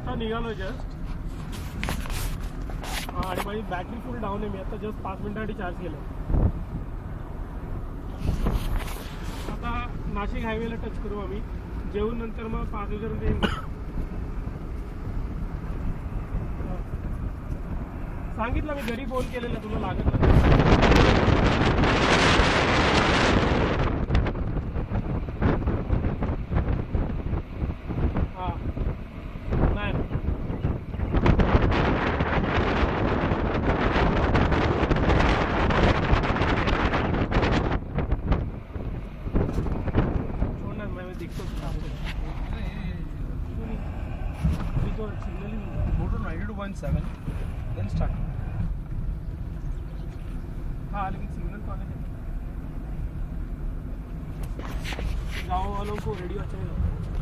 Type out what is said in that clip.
आता निघालो जस्ट आणि माझी बॅटरी फुल डाऊन आहे. मी आता जस्ट 5 मिनिटांसाठी चार्ज केलं. आता नाशिक हायवेला टच करू आम्ही. जेवून नंतर मग 5 वाजेपर्यंत येईन. सांगितलं मी घरी फोन केलेला तुला लागत नाही. हां नाही सोडणार मैं दिखतो signal Go to 92.7, then start. हाँ लेकिन सिग्नल तो आने देते. गाँव वालों को रेडियो अच्छा ही लगता है.